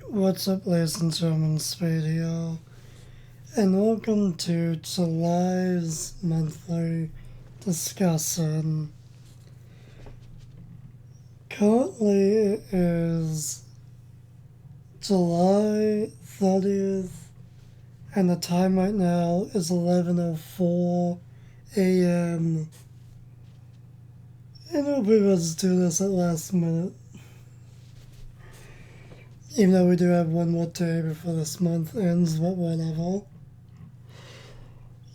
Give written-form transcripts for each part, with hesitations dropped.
What's up, ladies and gentlemen, Spade here, and welcome to July's monthly discussion. Currently, it is July 30th, and the time right now is 11:04 a.m. And nobody wants to do this at last minute. Even though we do have one more day before this month ends, but whatever.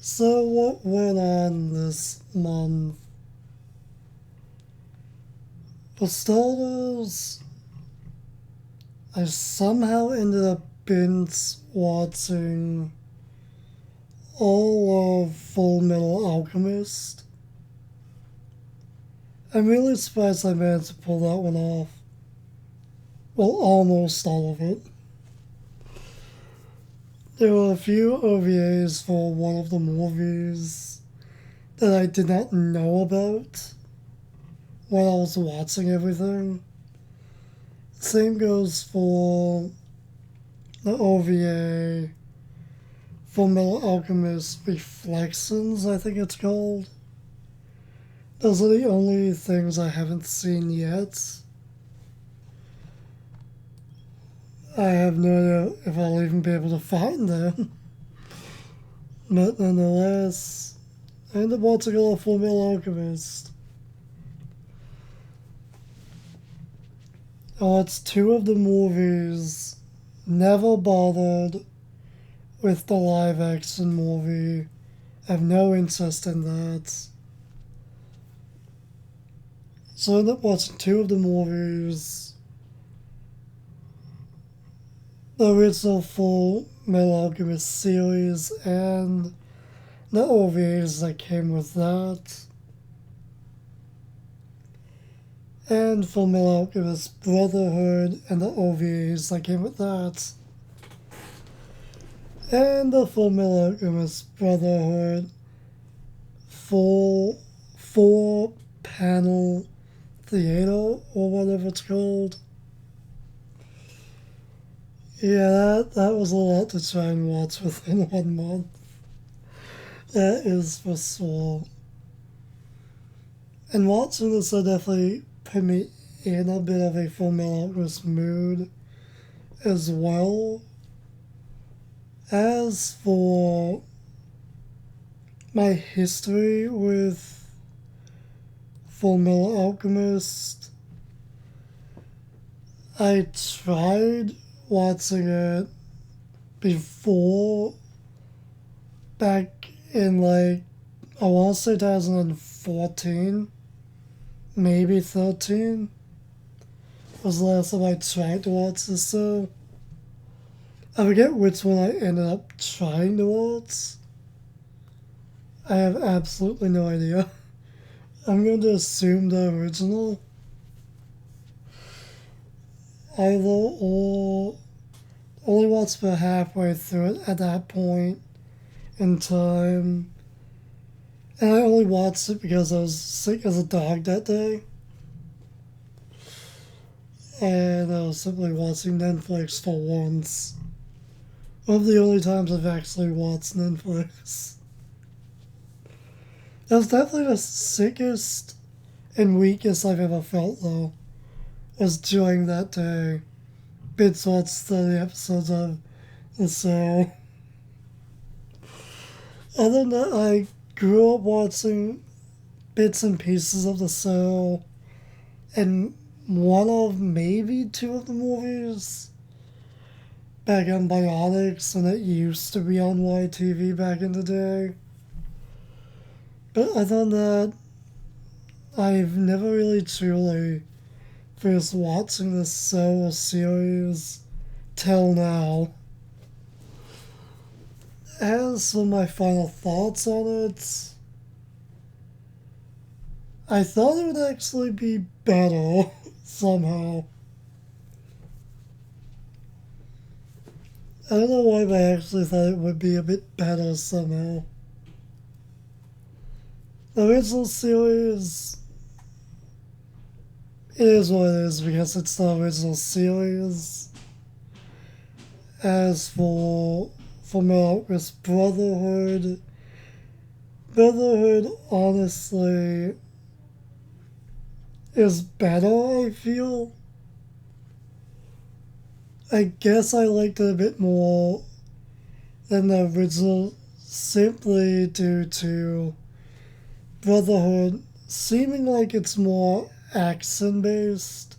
So, what went on this month? For starters, I somehow ended up binge watching all of Full Metal Alchemist. I'm really surprised I managed to pull that one off. Well, almost all of it. There were a few OVAs for one of the movies that I did not know about while I was watching everything. Same goes for the OVA for Metal Alchemist Reflections, I think it's called. Those are the only things I haven't seen yet. I have no idea if I'll even be able to find them. But nonetheless, I ended up watching all of Full Metal Alchemist. I watched two of the movies, never bothered with the live action movie. I have no interest in that. So I ended up watching two of the movies. The original Full Metal Alchemist series and the OVAs that came with that. And Full Metal Alchemist Brotherhood and the OVAs that came with that. And the Full Metal Alchemist Brotherhood full 4-panel theater or whatever it's called. Yeah, that was a lot to try and watch within 1 month. That is for sure. And watching this, I definitely put me in a bit of a Full Metal Alchemist mood as well. As for my history with Full Metal Alchemist, I tried watching it before, back in I want to say 2014, maybe 13, was the last time I tried to watch this show. I forget which one I ended up trying to watch. I have absolutely no idea. I'm going to assume the original. Either or only watched about halfway through it at that point in time. And I only watched it because I was sick as a dog that day. And I was simply watching Netflix for once. One of the only times I've actually watched Netflix. That was definitely the sickest and weakest I've ever felt, though, was during that day. Binge watched 30 episodes of the show. Other than that, I grew up watching bits and pieces of the show and one of maybe two of the movies back on Bionics, and it used to be on YTV back in the day. But other than that, I've never really truly finished watching this show or series till now. As for my final thoughts on it, I thought it would actually be better somehow. I don't know why, but I actually thought it would be a bit better somehow. The original series, it is what it is because it's the original series. As for Marcus Brotherhood honestly is better, I feel. I guess I liked it a bit more than the original simply due to Brotherhood seeming like it's more action based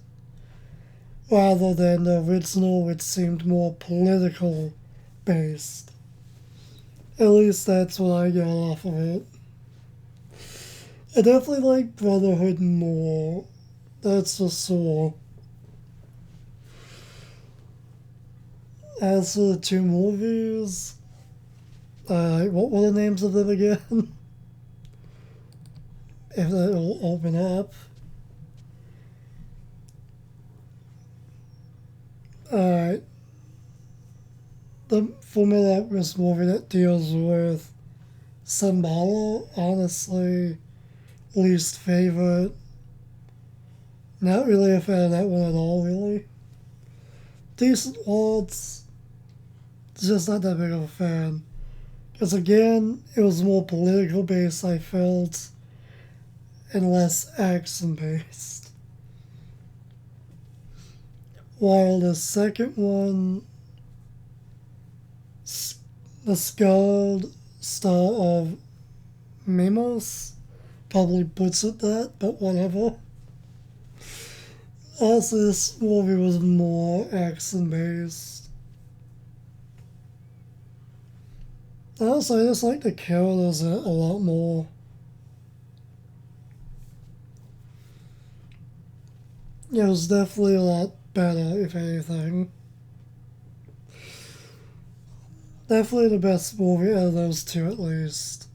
rather than the original, which seemed more political based. At least that's what I got off of it. I definitely like Brotherhood more. That's for sure. As for the two movies, what were the names of them again? If that will open up. Alright. The Fullmetal Alchemist movie that deals with Sambala, honestly, least favorite. Not really a fan of that one at all, really. Decent odds, just not that big of a fan. Because again, it was more political based, I felt, and less action based. While the second one, the Scarred Star of Mimos, probably butchered that, but whatever. Also, this movie was more action based. Also, I just like the characters in it a lot more. It was definitely a lot better, if anything. Definitely the best movie out of those two, at least.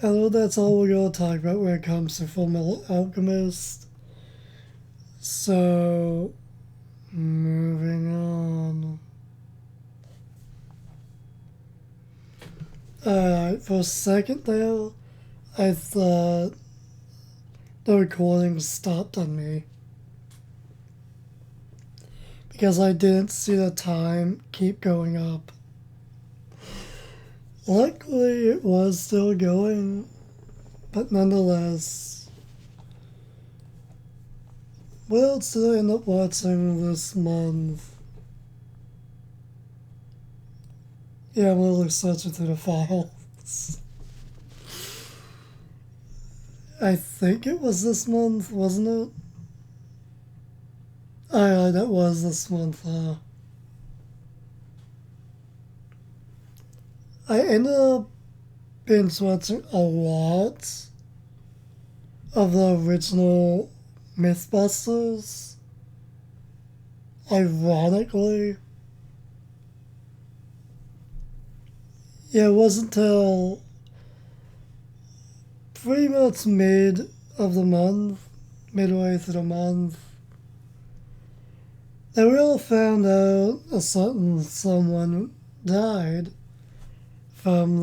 I know that's all we're going to talk about when it comes to Fullmetal Alchemist. So, moving on. Alright, for a second there, I thought the recording stopped on me. Because I didn't see the time keep going up. Luckily, it was still going, but nonetheless. What else did I end up watching this month? Yeah, I'm literally searching through the files. I think it was this month, wasn't it? Oh, yeah, that was this month, I ended up binge watching a lot of the original Mythbusters. Ironically. Yeah, it wasn't until pretty much mid of the month, midway through the month, that we all found out a certain someone died from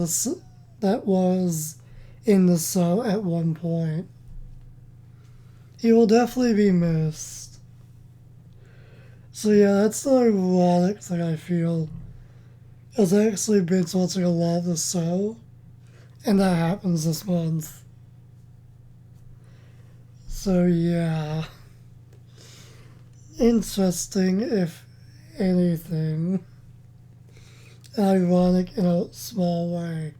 that was in the show at one point. He will definitely be missed. So yeah, that's the ironic thing I feel. I was actually binge watching a lot of the show, and that happens this month. So yeah. Interesting, if anything. Ironic in a small way.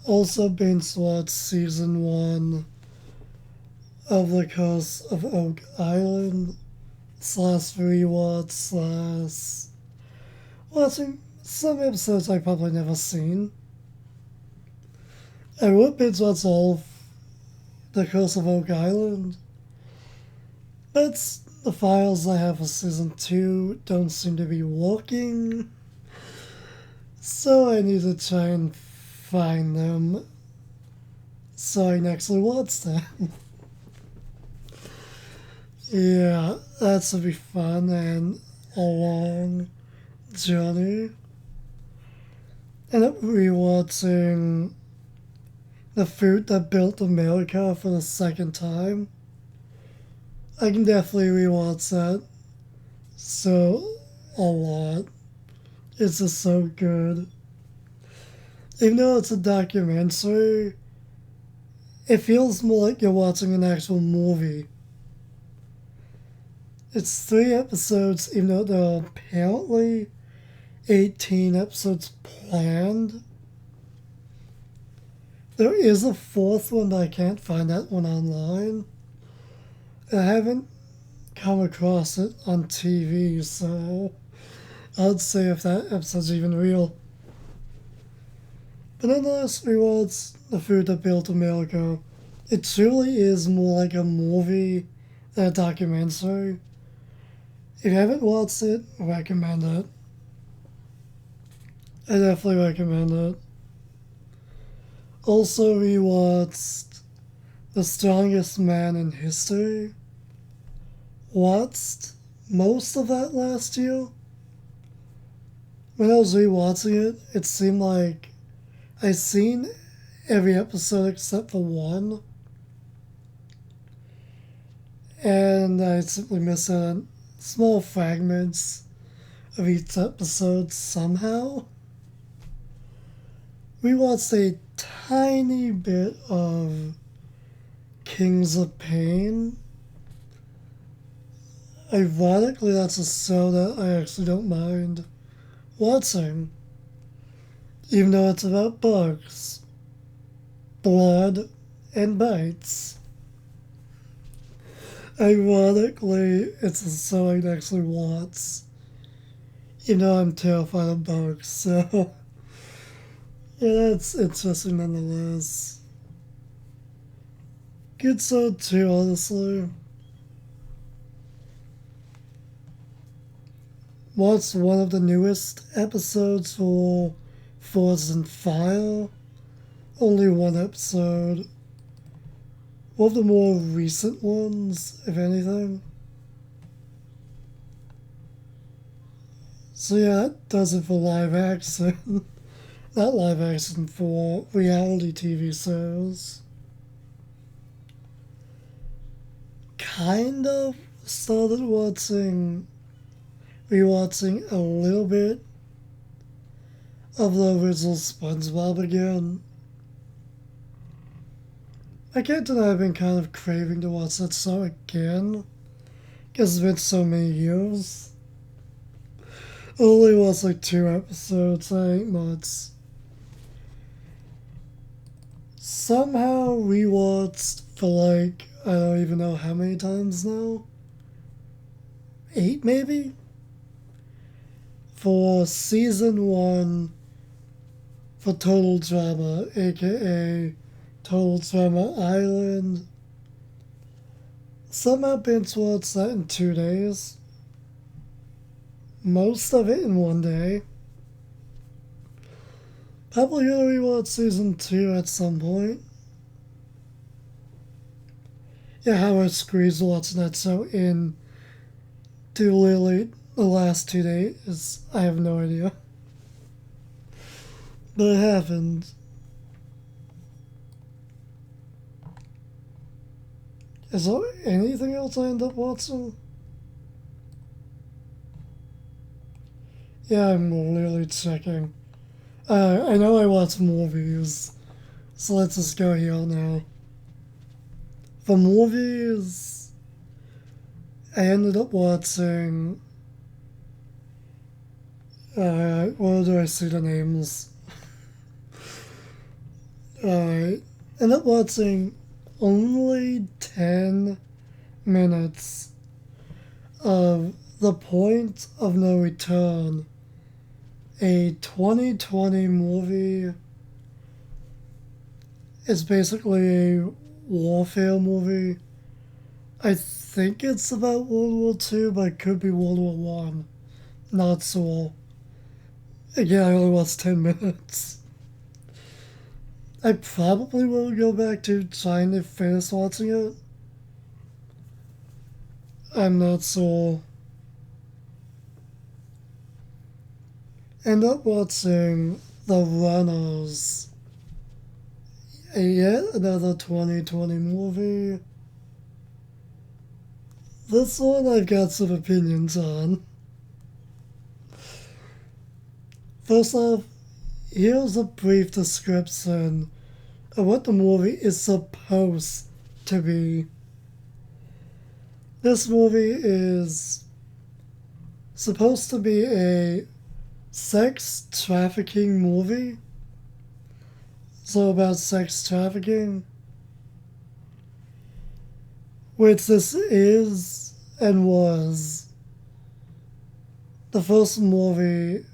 Also binge watched season 1 of The Curse of Oak Island / rewatch / watching some episodes I've probably never seen. I would binge watch all of The Curse of Oak Island, but the files I have for season 2 don't seem to be working, so I need to try and find them so I can actually watch them. Yeah, that should be fun and a long journey. And rewatching The Fruit That Built America for the second time. I can definitely rewatch that so a lot. It's just so good. Even though it's a documentary, it feels more like you're watching an actual movie. It's 3 episodes, even though there are apparently 18 episodes planned. There is a fourth one, but I can't find that one online. I haven't come across it on TV, so I'd say if that episode's even real. But nonetheless, we watched The Food That Built America. It truly is more like a movie than a documentary. If you haven't watched it, I recommend it. I definitely recommend it. Also, we watched The Strongest Man in History. Watched most of that last year. When I was rewatching it, it seemed like I'd seen every episode except for one. And I simply missed out small fragments of each episode somehow. We watched a tiny bit of Kings of Pain. Ironically, that's a show that I actually don't mind watching, even though it's about bugs, blood, and bites. Ironically, it's a show I'd actually watch, even though I'm terrified of bugs, so yeah, that's interesting nonetheless. Good show too, honestly. Watched one of the newest episodes for Forged in Fire. Only one episode. One of the more recent ones, if anything. So yeah, that does it for live action. Not live action, for reality TV shows. Kind of started rewatching a little bit of the original SpongeBob again. I can't deny I've been kind of craving to watch that show again, because it's been so many years. I only watched like 2 episodes, that ain't much. Somehow rewatched for like, I don't even know how many times now. 8 maybe? For season 1 for Total Drama, aka Total Drama Island. Somehow binge watched that in 2 days. Most of it in one day. Probably gonna rewatch season 2 at some point. Yeah, how I squeezed watching that show in to literally the last 2 days, I have no idea. But it happened. Is there anything else I end up watching? Yeah, I'm literally checking. I know I watch movies, so let's just go here now. For movies, I ended up watching. Where do I see the names? Alright. Ended up watching only 10 minutes of The Point of No Return, a 2020 movie. It's basically a warfare movie. I think it's about World War II, but it could be World War One. Not sure. Again, I only watched 10 minutes. I probably will go back to trying to finish watching it. I'm not sure. End up watching The Runners. Yet another 2020 movie. This one I've got some opinions on. First off, here's a brief description of what the movie is supposed to be. This movie is supposed to be a sex trafficking movie. So about sex trafficking, which this is and was the first movie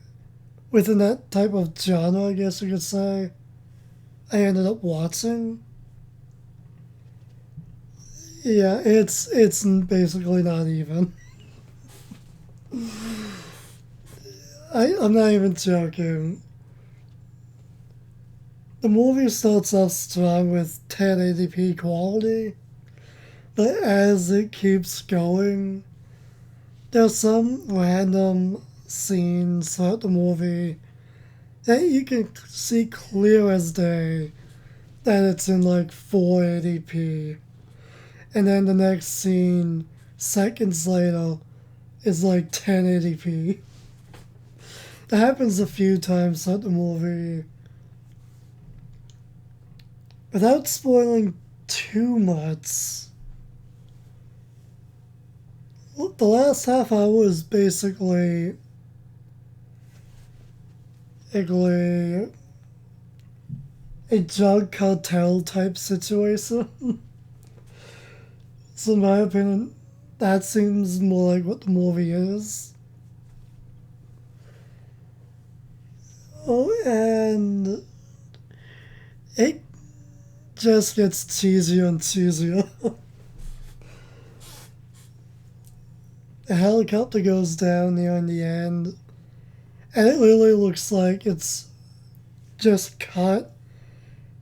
within that type of genre, I guess you could say, I ended up watching. Yeah, it's basically not even. I'm not even joking. The movie starts off strong with 1080p quality, but as it keeps going, there's some random scenes throughout the movie that you can see clear as day that it's in like 480p. And then the next scene, seconds later, is like 1080p. That happens a few times throughout the movie. Without spoiling too much, the last half hour is basically a drug cartel type situation. So in my opinion, that seems more like what the movie is. Oh, and it just gets cheesier and cheesier. The helicopter goes down near in the end, and it literally looks like it's just cut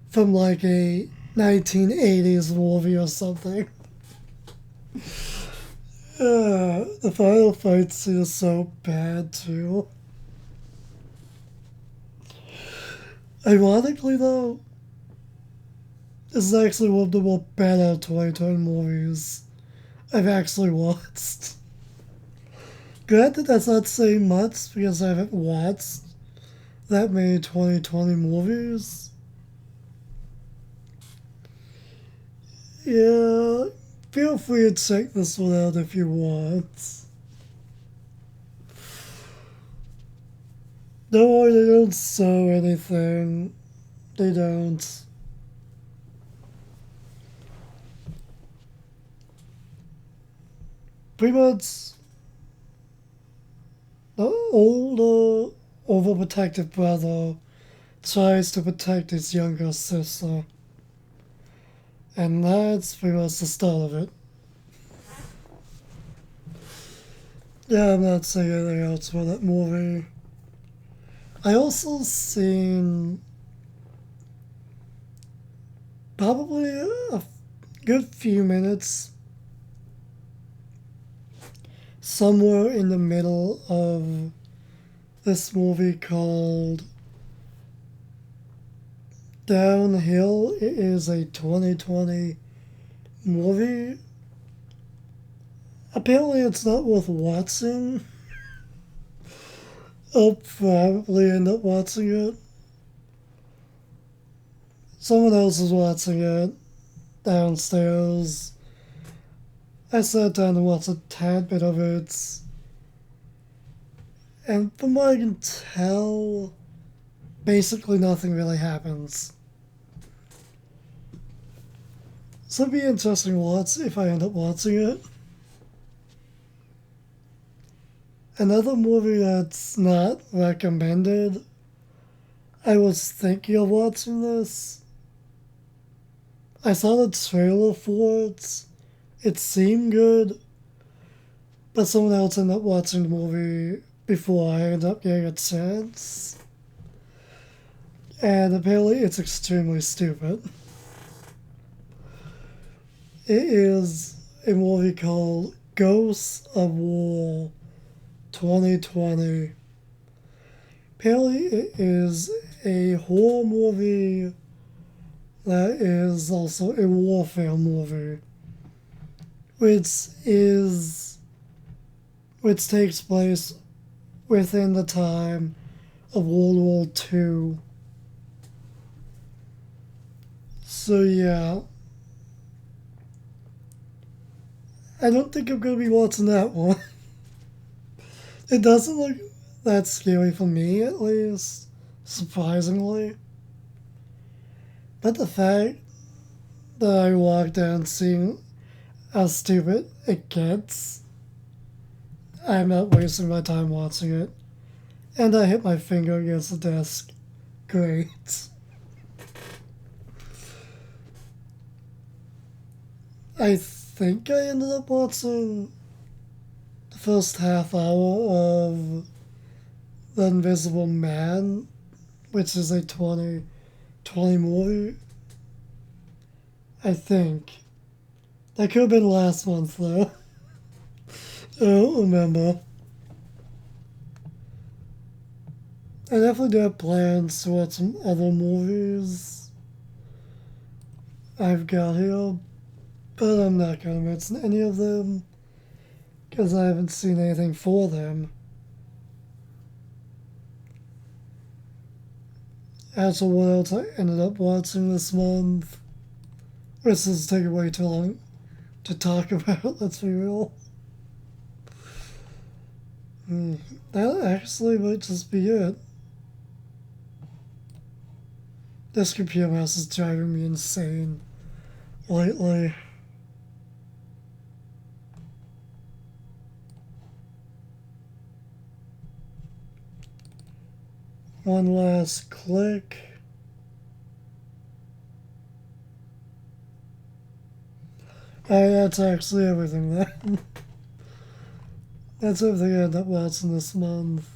from like a 1980s movie or something. The final fight scene is so bad too. Ironically though, this is actually one of the more better 2020 movies I've actually watched. Granted, that's not saying much because I haven't watched that many 2020 movies. Yeah, feel free to check this one out if you want. Don't worry, they don't sew anything. They don't. Pretty much, the older, overprotective brother tries to protect his younger sister. And that's pretty much the start of it. Yeah, I'm not saying anything else about that movie. I also seen probably a good few minutes somewhere in the middle of this movie called Downhill. It is a 2020 movie. Apparently, it's not worth watching. I'll probably end up watching it. Someone else is watching it downstairs. I sat down to watch a tad bit of it, and from what I can tell, basically nothing really happens. So it'd be interesting to watch if I end up watching it. Another movie that's not recommended, I was thinking of watching this. I saw the trailer for it. It seemed good, but someone else ended up watching the movie before I ended up getting a chance. And apparently it's extremely stupid. It is a movie called Ghosts of War 2020. Apparently it is a horror movie that is also a warfare movie. which is which takes place within the time of World War II. So yeah, I don't think I'm gonna be watching that one. It doesn't look that scary for me, at least, surprisingly. But the fact that I walked down seeing how stupid it gets, I'm not wasting my time watching it. And I hit my finger against the desk. Great. I think I ended up watching the first half hour of The Invisible Man, which is a 2020 movie. I think. That could have been last month, though. I don't remember. I definitely do have plans to watch some other movies I've got here, but I'm not going to mention any of them because I haven't seen anything for them. As for what else I ended up watching this month, this is taking way too long to talk about, let's be real. That actually might just be it. This computer mouse is driving me insane lately. One last click. That's actually everything then. That's everything I ended up watching this month.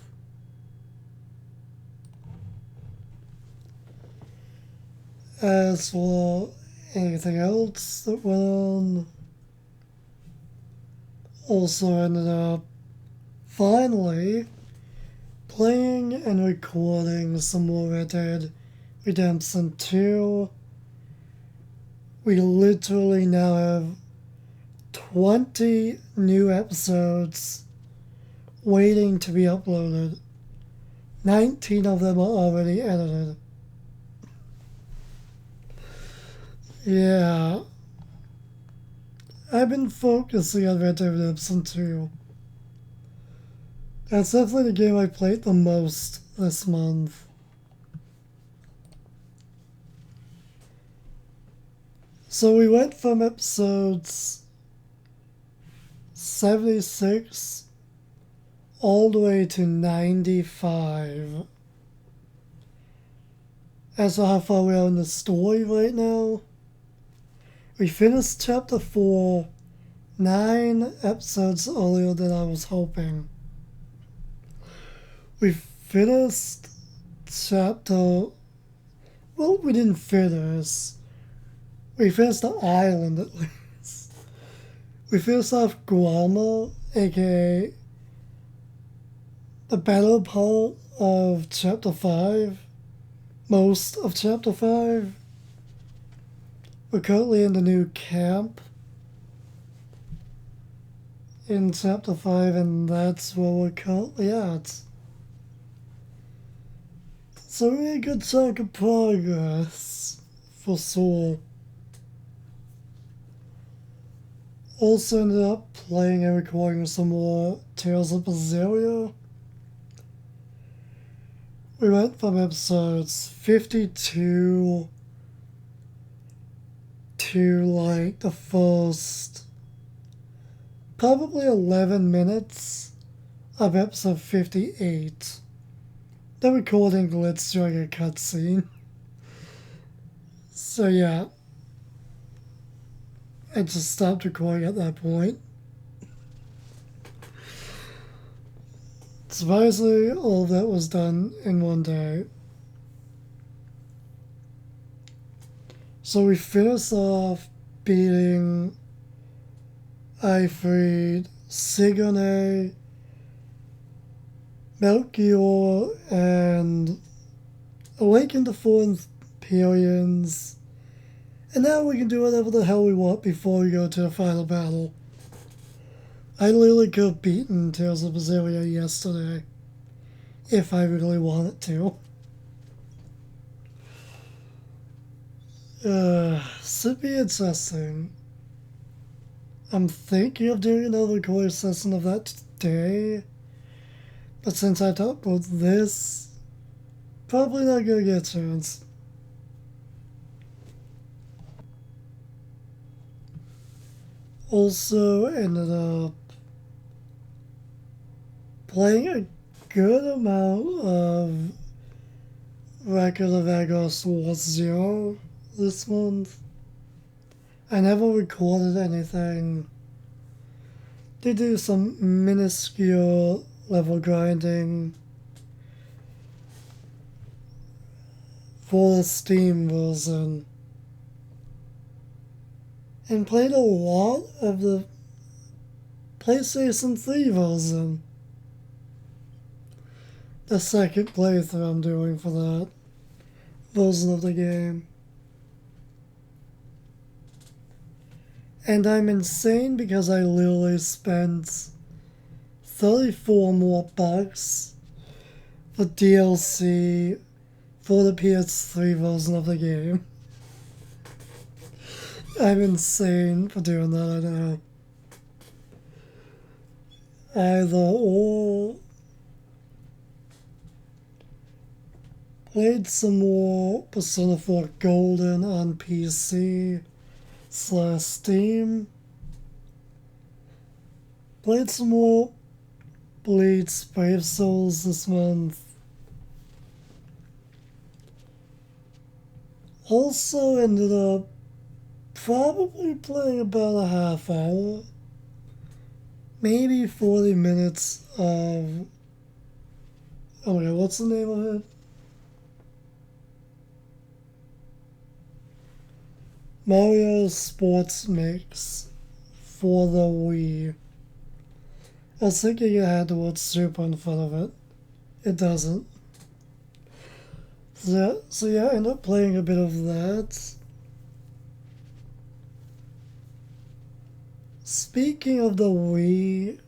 As for anything else that went on, also ended up finally playing and recording some more Red Dead Redemption 2. We literally now have 20 new episodes waiting to be uploaded. 19 of them are already edited. Yeah. I've been focusing on Red Dead Redemption 2. That's definitely the game I played the most this month. So we went from episodes 76 all the way to 95. As for how far we are in the story right now, we finished chapter 4 9 episodes earlier than I was hoping. We finished chapter... Well, we didn't finish. We finished the island at least. We finished off Guarma, aka the better part of chapter 5. Most of chapter 5. We're currently in the new camp in chapter 5, and that's where we're currently at. So we made a good chunk of progress, for sure. Also ended up playing and recording some more Tales of Berseria. We went from episodes 52 to like the first probably 11 minutes of episode 58. The recording glitched during a cutscene. So yeah, I just stopped recording at that point. Surprisingly, all of that was done in one day. So we finished off beating Ifrid, Sigourney, Melchior, and Awakened the Four Empyreans. And now we can do whatever the hell we want before we go to the final battle I literally could have beaten Tales of Berseria yesterday if I really wanted to. Should be interesting. I'm thinking of doing another recording session of that today, but since I talked about this, probably not gonna get a chance. Also ended up playing a good amount of Record of Agos War Zero this month. I never recorded anything. Did do some minuscule level grinding for the Steam version. And played a lot of the PlayStation 3 version. The second playthrough I'm doing for that version of the game. And I'm insane because I literally spent 34 more bucks for DLC for the PS3 version of the game. I'm insane for doing that, I know. Either or. Played some more Persona 4 Golden on PC/Steam. Played some more Bleach Brave Souls this month. Also ended up probably playing about a half hour, maybe 40 minutes of, oh my god, what's the name of it? Mario Sports Mix for the Wii. I was thinking it had the word Super in front of it. It doesn't. So yeah, I ended up playing a bit of that. Speaking of the Wii,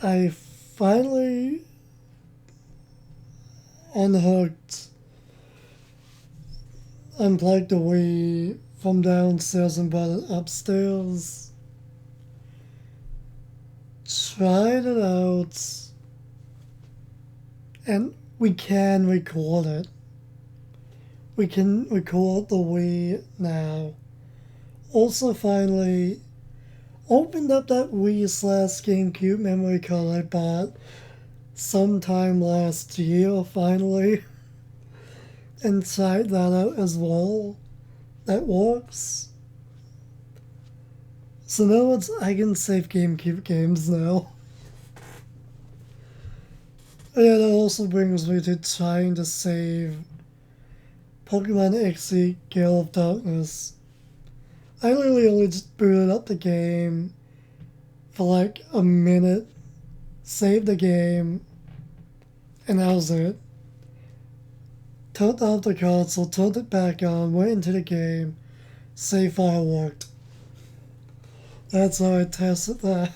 I finally unplugged the Wii from downstairs and brought it upstairs. Tried it out, and we can record it. We can record the Wii now. Also, finally opened up that Wii/GameCube memory card I bought sometime last year, finally, and tried that out as well. That works. So now I can save GameCube games now. Yeah, that also brings me to trying to save Pokemon XY Gale of Darkness. I literally only just booted up the game for like a minute, saved the game, and that was it. Turned off the console, turned it back on, went into the game, save file worked. That's how I tested that.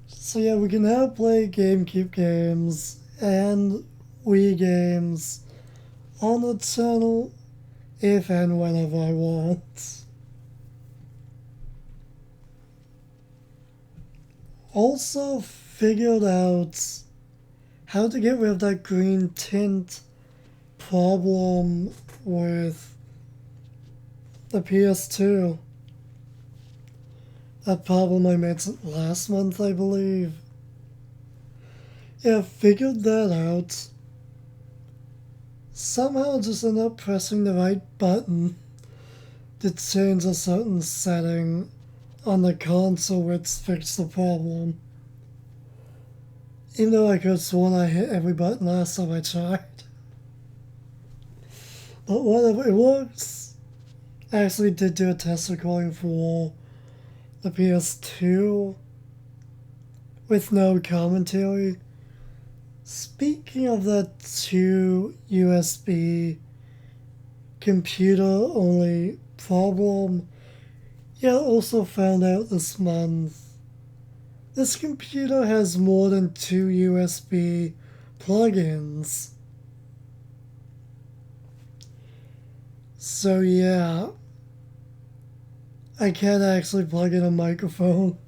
So yeah, we can now play GameCube games and Wii games on the channel if and whenever I want. Also figured out how to get rid of that green tint problem with the PS2. That problem I mentioned last month, I believe. Yeah, figured that out. Somehow just ended up pressing the right button to change a certain setting on the console which fixed the problem. Even though I could have sworn I hit every button last time I tried. But whatever, it works. I actually did do a test recording for the PS2 with no commentary. Speaking of the two USB computer only problem. Yeah, I also found out this month this computer has more than 2 USB plugins. So yeah, I can't actually plug in a microphone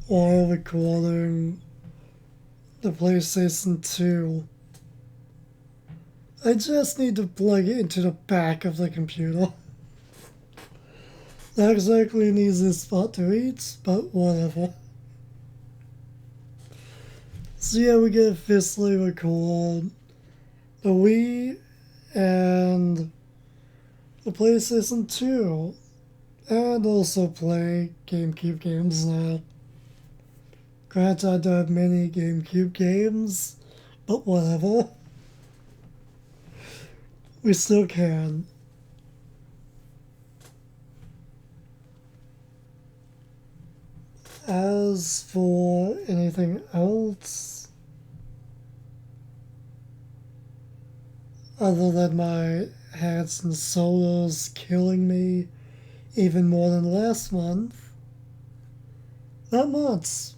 while recording the PlayStation 2. I just need to plug it into the back of the computer. Not exactly an easy spot to reach, but whatever. So yeah, we get to officially record the Wii and the PlayStation 2, and also play GameCube games now. Granted, I don't have many GameCube games, but whatever. We still can. As for anything else, other than my hands and shoulders killing me even more than last month, not much.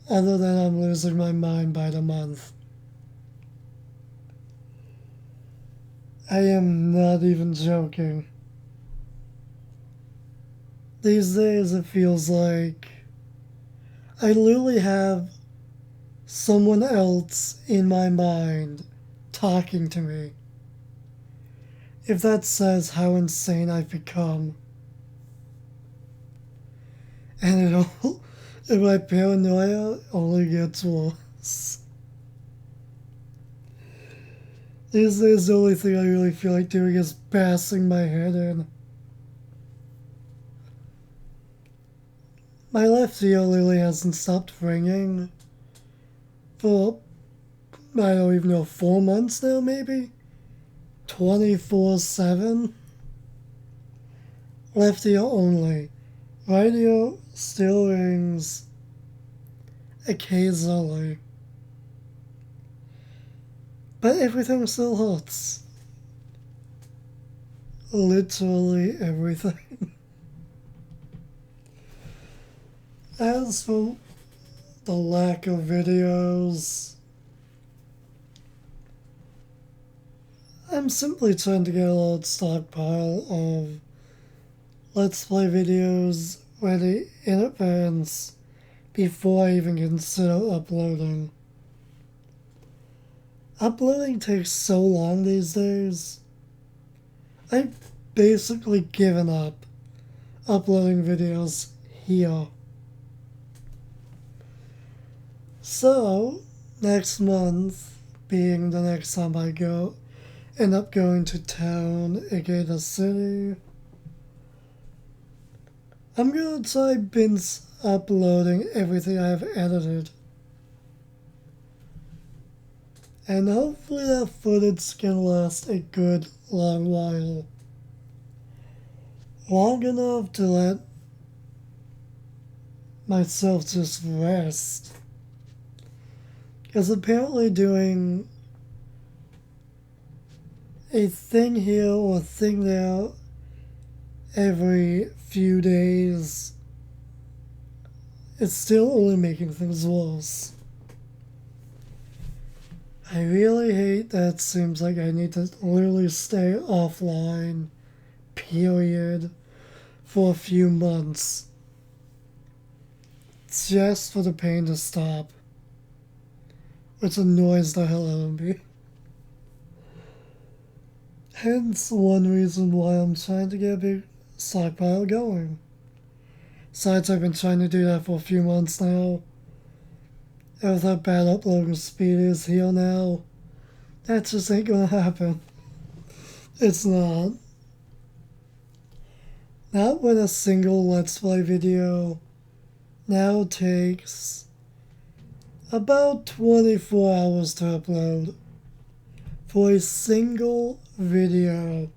Other than I'm losing my mind by the month. I am not even joking. These days it feels like I literally have someone else in my mind talking to me. If that says how insane I've become. And my paranoia only gets worse. These days the only thing I really feel like doing is bashing my head in. My left ear literally hasn't stopped ringing for, I don't even know, 4 months now maybe? 24/7? Left ear only. Right ear still rings occasionally. But everything still hurts. Literally everything. As for the lack of videos, I'm simply trying to get a large stockpile of Let's Play videos ready in advance before I even consider uploading. Uploading takes so long these days. I've basically given up uploading videos here. So, next month, being the next time I end up going to town, aka the city, I'm gonna try binge uploading everything I've edited. And hopefully that footage can last a good long while. Long enough to let myself just rest. Because apparently doing a thing here or a thing there every few days, it's still only making things worse. I really hate that it seems like I need to literally stay offline, period, for a few months. Just for the pain to stop. Which annoys the hell out of me. Hence one reason why I'm trying to get a big stockpile going. Besides, I've been trying to do that for a few months now. And with how bad uploading speed is here now, that just ain't gonna happen. It's not. Not when a single Let's Play video now takes about 24 hours to upload for a single video.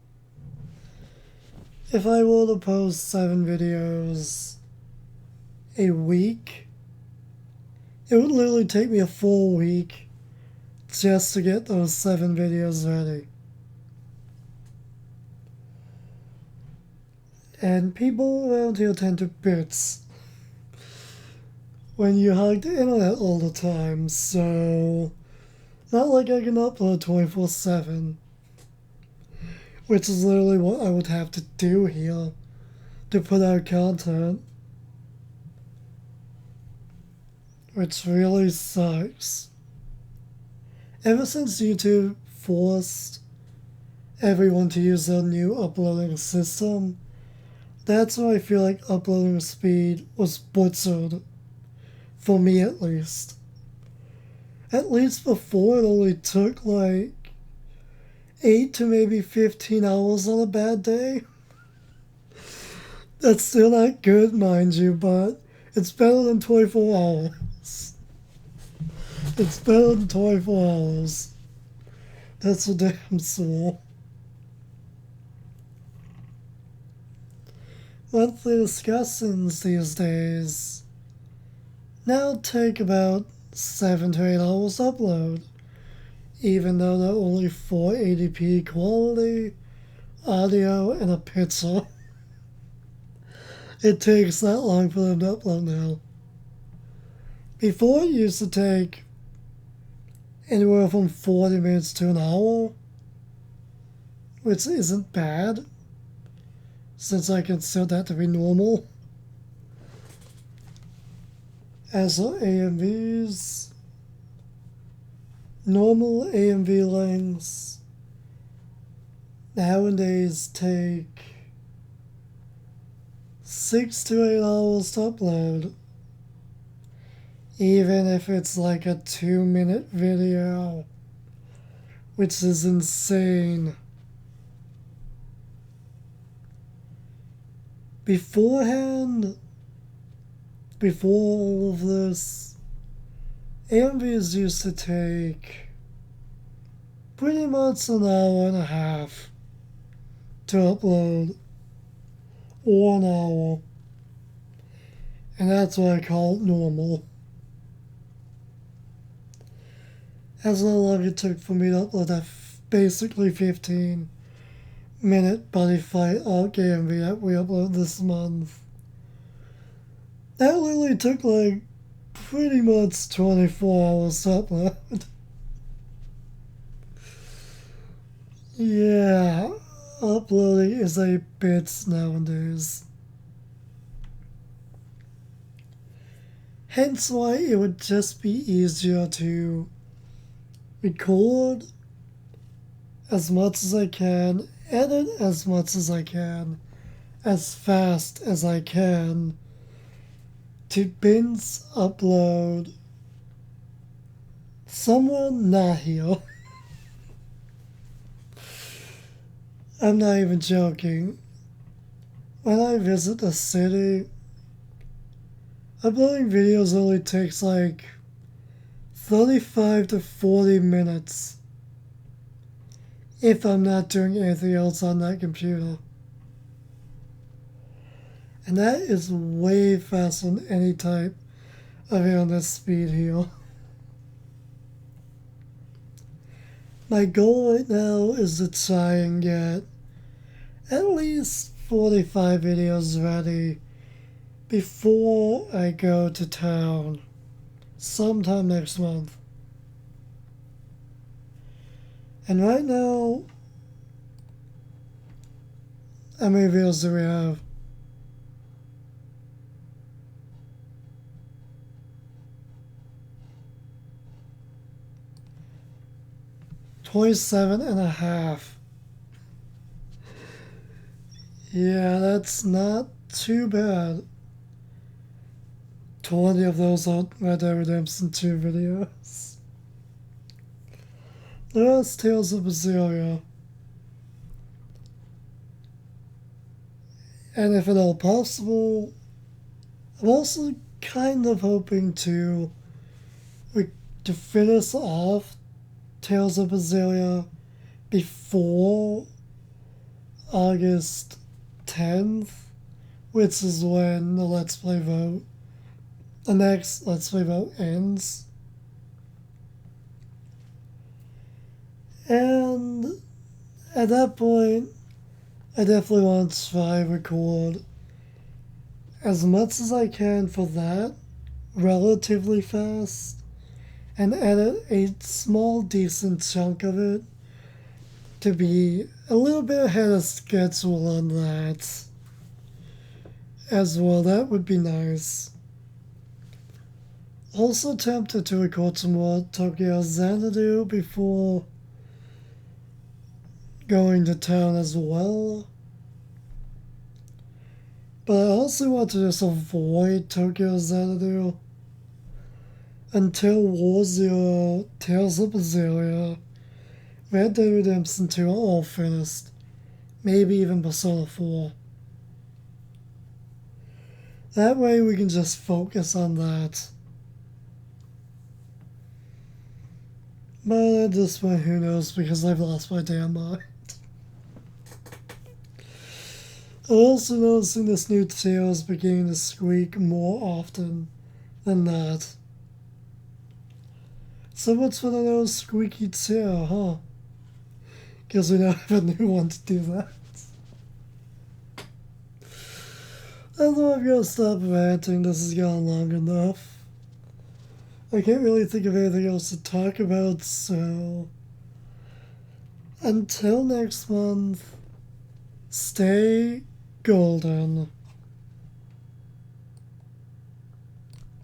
If I were to post 7 videos a week, it would literally take me a full week just to get those 7 videos ready. And people around here tend to bits when you hug the internet all the time, so not like I can upload 24/7, which is literally what I would have to do here to put out content, which really sucks. Ever since YouTube forced everyone to use their new uploading system, that's when I feel like uploading speed was butchered, for me at least. At least before, it only took like 8 to maybe 15 hours on a bad day. That's still not good, mind you, but it's better than 24 hours. It's better than 24 hours. That's for damn sure. Monthly discussions these days now take about 7 to 8 hours to upload, even though they're only 480p quality, audio, and a picture. It takes that long for them to upload now. Before, it used to take anywhere from 40 minutes to an hour, which isn't bad, since I consider that to be normal. As for AMVs, normal AMV lengths nowadays take 6 to 8 hours to upload, even if it's like a 2-minute video, which is insane. Beforehand, before all of this, AMVs used to take pretty much an hour and a half to upload, or an hour, and that's why I call it normal. That's how long it took for me to upload that basically 15-minute Buddy Fight Alt AMV that we uploaded this month. That literally took like pretty much 24 hours to upload. Yeah, uploading is a bitch nowadays. Hence why it would just be easier to record as much as I can, edit as much as I can, as fast as I can, to binge upload somewhere not here. I'm not even joking. When I visit a city, uploading videos only takes like 35 to 40 minutes if I'm not doing anything else on that computer. And that is way faster than any type of internet speed here. My goal right now is to try and get at least 45 videos ready before I go to town sometime next month. And right now, how many videos do we have? $27.5. Yeah, that's not too bad. 20 of those are Red Dead Redemption 2 videos. The rest Tales of Berseria. And if at all possible, I'm also kind of hoping to finish off Tales of Berseria before August 10th, which is when the Let's Play vote, the next Let's Play vote ends. And at that point, I definitely want to try record as much as I can for that relatively fast and edit a small decent chunk of it to be a little bit ahead of schedule on that as well. That would be nice. Also tempted to record some more Tokyo Xanadu before going to town as well. But I also want to just avoid Tokyo Xanadu until War Zero, Tales of Berseria, Red Dead Redemption 2 are all finished. Maybe even Persona 4. That way we can just focus on that. But at this point, who knows, because I've lost my damn mind. I'm also noticing this new tail is beginning to squeak more often than not. So what's one of those squeaky tail, huh? Because we now have a new one to do that. I think I'm gonna stop ranting. This has gone long enough. I can't really think of anything else to talk about, so until next month, stay golden.